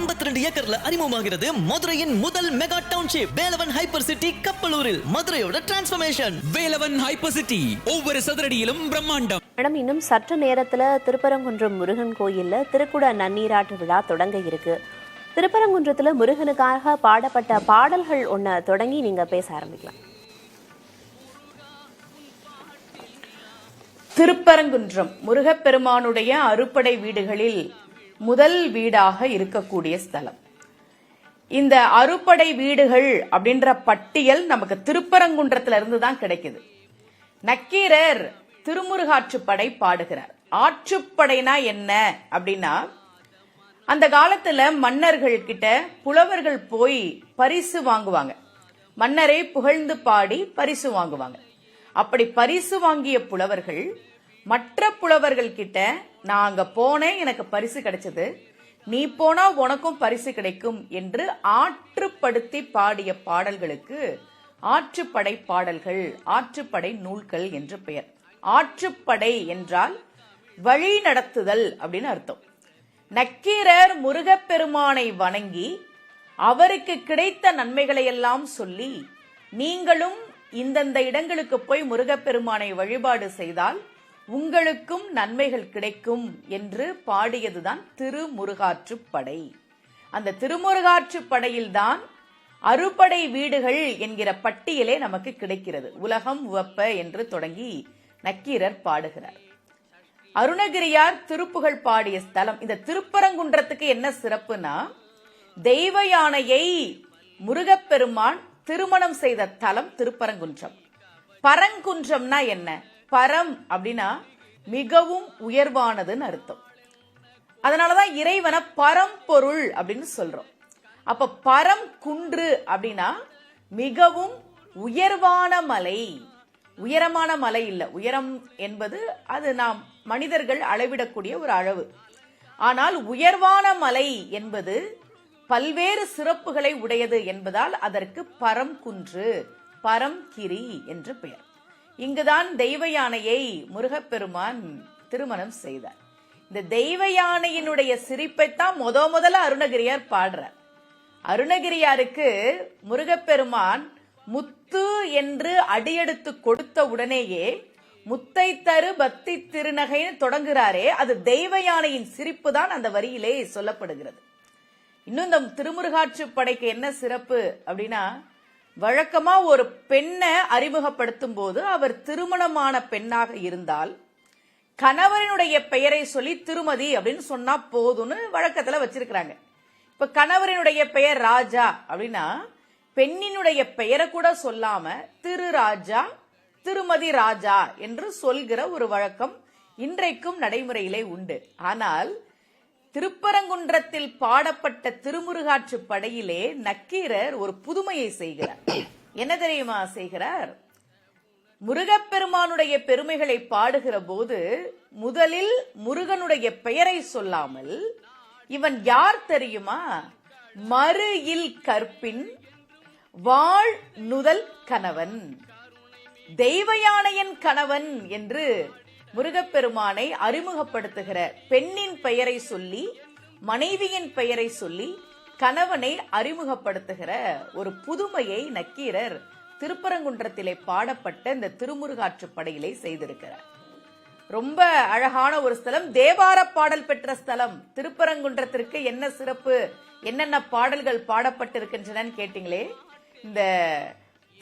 52 ஏக்கர்ல அறிமுகமாகிறது மதுரையின் முதல் mega township Velavan hyper city கப்பலூரில். மதுரையோட டிரான்ஸ்ஃபர்மேஷன். வேலவன் ஹைப்பர் சிட்டி ஒவ்வொரு சதுரடியிலும் பிரம்மாண்டம். மேடம், இன்னும் சற்று நேரத்துல திருப்பரங்குன்றம் முருகன் கோயில்ல திருக்குட நன்னீராட்டு விழா தொடங்க இருக்கு. திருப்பரங்குன்றத்துல முருகனுக்காக பாடப்பட்ட பாடல்கள் ஒன்ன தொடங்கி நீங்க பேச ஆரம்பிக்கலாம். திருப்பரங்குன்றம் முருகப்பெருமானுடைய அறுபடை வீடுகளில் முதல் வீடாக இருக்கக்கூடிய ஸ்தலம். இந்த அறுபடை வீடுகள் அப்படின்ற பட்டியல் நமக்கு திருப்பரங்குன்றத்துல இருந்து தான் கிடைக்குது. நக்கீரர் திருமுருகாற்றுப்படை பாடுகிறார். ஆற்றுப்படைனா என்ன அப்படின்னா, அந்த காலத்துல மன்னர்கள் கிட்ட புலவர்கள் போய் பரிசு வாங்குவாங்க. மன்னரை புகழ்ந்து பாடி பரிசு வாங்குவாங்க. அப்படி பரிசு வாங்கிய புலவர்கள் மற்ற புலவர்கள் கிட்ட, நான் அங்க போனேன், எனக்கு பரிசு கிடைச்சது, நீ போனா உனக்கும் பரிசு கிடைக்கும் என்று ஆற்றுப்படுத்தி பாடிய பாடல்களுக்கு ஆற்றுப்படை பாடல்கள், ஆற்றுப்படை நூல்கள் என்று பெயர். ஆற்றுப்படை என்றால் வழி நடத்துதல் அப்படின்னு அர்த்தம். நக்கீரர் முருகப்பெருமானை வணங்கி அவருக்கு கிடைத்த நன்மைகளை எல்லாம் சொல்லி, நீங்களும் இந்தந்த இடங்களுக்கு போய் முருகப்பெருமானை வழிபாடு செய்தால் உங்களுக்கும் நன்மைகள் கிடைக்கும் என்று பாடியதுதான் திருமுருகாற்றுப்படை. அந்த திருமுருகாற்றுப்படையில்தான் அறுபடை வீடுகள் என்கிற பட்டியலே நமக்கு கிடைக்கிறது. உலகம் உவப்ப என்று தொடங்கி நக்கீரர் பாடுகிறார். அருணகிரியார் திருப்புகழ் பாடிய ஸ்தலம். இந்த திருப்பரங்குன்றத்துக்கு என்ன சிறப்புனா, தெய்வ யானையை முருகப்பெருமான் திருமணம் செய்த தலம் திருப்பரங்குன்றம். பரங்குன்றம்னா என்ன? பரம் அப்படின்னா மிகவும் உயர்வானதுன்னு அர்த்தம். அதனாலதான் இறைவனை பரம்பொருள் அப்படின்னு சொல்றோம். அப்ப பரம் குன்று அப்படின்னா மிகவும் உயர்வான மலை. உயரமான மலை இல்ல. உயரம் என்பது அது நாம் மனிதர்கள் அளவிடக்கூடிய ஒரு அளவு. ஆனால் உயர்வான மலை என்பது பல்வேறு சிறப்புகளை உடையது என்பதால் அதற்கு பரம்குன்று, பரம்கிரி என்று பெயர். இங்குதான் தெய்வ யானையை முருகப்பெருமான் திருமணம் செய்தார். இந்த தெய்வ யானையினுடைய சிரிப்பைத்தான் முதல்ல அருணகிரியார் பாடுறார். அருணகிரியாருக்கு முருகப்பெருமான் முத்து என்று அடியெடுத்து கொடுத்த உடனேயே முத்தை தரு பக்தி திருநகைன்னு தொடங்குறாரே, அது தெய்வ யானையின் சிரிப்பு தான் அந்த வரியிலே சொல்லப்படுகிறது. இன்னும் இந்த திருமுருகாற்றுப்படைக்கு என்ன சிறப்பு அப்படின்னா, வழக்கமா ஒரு பெண்ணை அறிமுகப்படுத்தும் போது அவர் திருமணமான பெண்ணாக இருந்தால் கணவரினுடைய பெயரை சொல்லி திருமதி அப்படின்னு சொன்னா போதும்னு வழக்கத்துல வச்சிருக்கிறாங்க. இப்ப கணவரினுடைய பெயர் ராஜா அப்படின்னா பெண்ணினுடைய பெயரை கூட சொல்லாம திரு ராஜா, திருமதி ராஜா என்று சொல்கிற ஒரு வழக்கம் இன்றைக்கும் நடைமுறையிலே உண்டு. ஆனால் திருப்பரங்குன்றத்தில் பாடப்பட்ட திருமுருகாற்றுப்படையிலே நக்கீரர் ஒரு புதுமையை செய்கிறார். என்ன தெரியுமா செய்கிறார்? முருகப்பெருமானுடைய பெருமைகளை பாடுகிற போது முதலில் முருகனுடைய பெயரை சொல்லாமல், இவன் யார் தெரியுமா? மறு இல் கற்பின் வாழ் நுதல் கணவன், தெய்வ யானையின் கணவன் என்று முருகப்பெருமானை அறிமுகப்படுத்துகிற, பெண்ணின் பெயரை சொல்லி மனைவியின் பெயரை சொல்லி கணவனை அறிமுகப்படுத்துகிற ஒரு புதுமையை நக்கீரர் திருப்பரங்குன்றத்திலே பாடப்பட்ட இந்த திருமுருகாற்றுப்படையிலே செய்திருக்கிறார். ரொம்ப அழகான ஒரு ஸ்தலம். தேவார பாடல் பெற்ற ஸ்தலம். திருப்பரங்குன்றத்திற்கு என்ன சிறப்பு, என்னென்ன பாடல்கள் பாடப்பட்டிருக்கின்றன கேட்டீங்களே. இந்த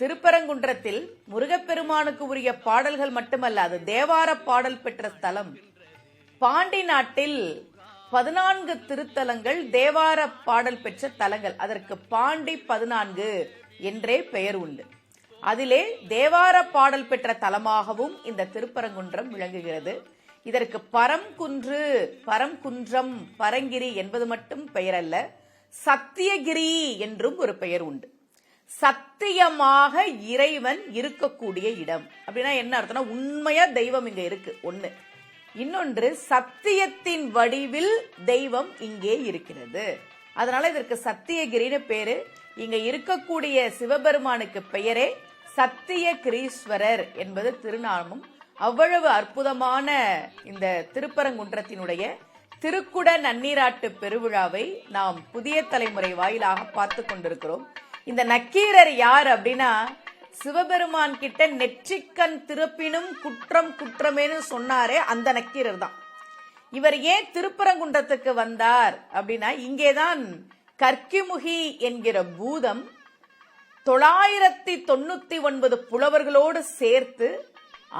திருப்பரங்குன்றத்தில் முருகப்பெருமானுக்கு உரிய பாடல்கள் மட்டுமல்ல, அது தேவார பாடல் பெற்ற ஸ்தலம். பாண்டி நாட்டில் 14 திருத்தலங்கள் தேவார பாடல் பெற்ற தலங்கள். அதற்கு பாண்டி 14 என்றே பெயர் உண்டு. அதிலே தேவார பாடல் பெற்ற தலமாகவும் இந்த திருப்பரங்குன்றம் விளங்குகிறது. இதற்கு பரம்குன்று, பரம்குன்றம், பரங்கிரி என்பது மட்டும் பெயர் அல்ல, சத்தியகிரி என்றும் ஒரு பெயர் உண்டு. சத்தியமாக இறைவன் இருக்கக்கூடிய இடம் அப்படின்னா என்ன அர்த்தம்னா, உண்மையா தெய்வம் இங்க இருக்கு ஒண்ணு. இன்னொன்று, சத்தியத்தின் வடிவில் தெய்வம் இங்கே இருக்கிறது. அதனால இதற்கு சத்தியகிரின்னு பேரு. இங்க இருக்கக்கூடிய சிவபெருமானுக்கு பெயரே சத்தியகிரீஸ்வரர் என்பது திருநாமம். அவ்வளவு அற்புதமான இந்த திருப்பரங்குன்றத்தினுடைய திருக்குட நன்னீராட்டு பெருவிழாவை நாம் புதிய தலைமுறை வாயிலாக பார்த்து கொண்டிருக்கிறோம். இந்த நக்கீரர் யார் அப்படின்னா, சிவபெருமான் கிட்ட நெற்றிக்கண் திறப்பினும் குற்றம் குற்றமேனு சொன்னாரே அந்த நக்கீரர் தான். இவர் ஏன் திருப்பரங்குன்றத்துக்கு வந்தார் அப்படின்னா, இங்கேதான் கற்கிமுகி என்கிற பூதம் 999 புலவர்களோடு சேர்த்து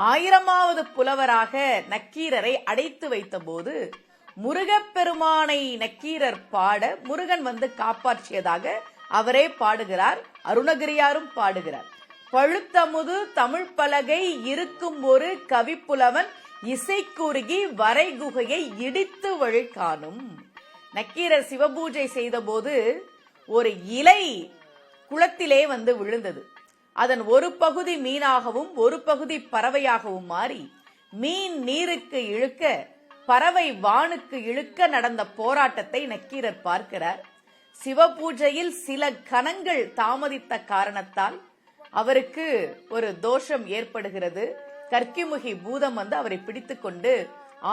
1000வது புலவராக நக்கீரரை அடைத்து வைத்த போது முருகப்பெருமானை நக்கீரர் பாட முருகன் வந்து காப்பாற்றியதாக அவரே பாடுகிறார். அருணகிரியாரும் பாடுகிறார். பழுத்தமுது தமிழ் பலகை இருக்கும் ஒரு கவிப்புலவன் இசைக்குறுகி வரைகுகையை இடித்து வழி காணும். நக்கீரர் சிவபூஜை செய்த போது ஒரு இலை குளத்திலே வந்து விழுந்தது. அதன் ஒரு பகுதி மீனாகவும் ஒரு பகுதி பறவையாகவும் மாறி மீன் நீருக்கு இழுக்க பறவை வானுக்கு இழுக்க நடந்த போராட்டத்தை நக்கீரர் பார்க்கிறார். சிவபூஜையில் சில கணங்கள் தாமதித்த காரணத்தால் அவருக்கு ஒரு தோஷம் ஏற்படுகிறது. கற்கிமுகி பூதம் வந்து அவரை பிடித்துக் கொண்டு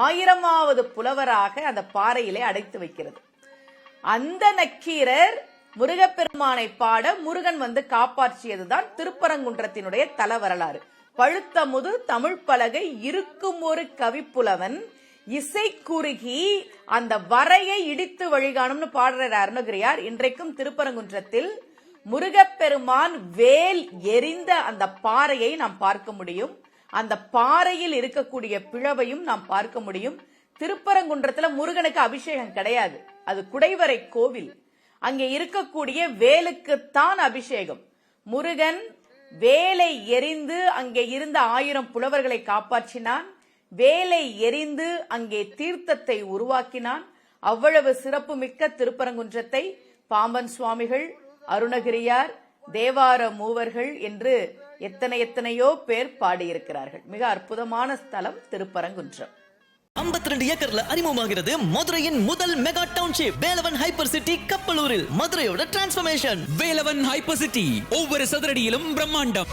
1000வது புலவராக அந்த பாறையிலே அடைத்து வைக்கிறது. அந்த நக்கீரர் முருகப்பெருமானை பாட முருகன் வந்து காப்பாற்றியதுதான் திருப்பரங்குன்றத்தினுடைய தல வரலாறு. பழுத்தமுது தமிழ் பலகை இருக்கும் ஒரு கவிப்புலவன் இசை குறுகி அந்த வரையை இடித்து வழிகாணும்னு பாடுற அருணகிரியார். இன்றைக்கும் திருப்பரங்குன்றத்தில் முருகப்பெருமான் வேல் எரிந்த அந்த பாறையை நாம் பார்க்க முடியும். அந்த பாறையில் இருக்கக்கூடிய பிளவையும் நாம் பார்க்க முடியும். திருப்பரங்குன்றத்துல முருகனுக்கு அபிஷேகம் கிடையாது, அது குடைவரை கோவில். அங்கே இருக்கக்கூடிய வேலுக்குத்தான் அபிஷேகம். முருகன் வேலை எரிந்து அங்கே இருந்த 1000 புலவர்களை காப்பாற்றினான். வேலை எரிந்து அங்கே தீர்த்தத்தை உருவாக்கினான். அவ்வளவு சிறப்புமிக்க திருப்பரங்குன்றத்தை பாம்பன் சுவாமிகள், அருணகிரியார், தேவார மூவர்கள் என்று எத்தனையோ பேர் பாடியிருக்கிறார்கள். மிக அற்புதமான ஸ்தலம் திருப்பரங்குன்றம். 52 ஏக்கர்ல அறிமுகமாகிறது மதுரையின் முதல் mega township Velavan hyper city கப்பலூரில். மதுரையோட டிரான்ஸ்ஃபர்மேஷன். வேலவன் ஹைப்பர் சிட்டி ஒவ்வொரு சதுரடியிலும் பிரம்மாண்டம்.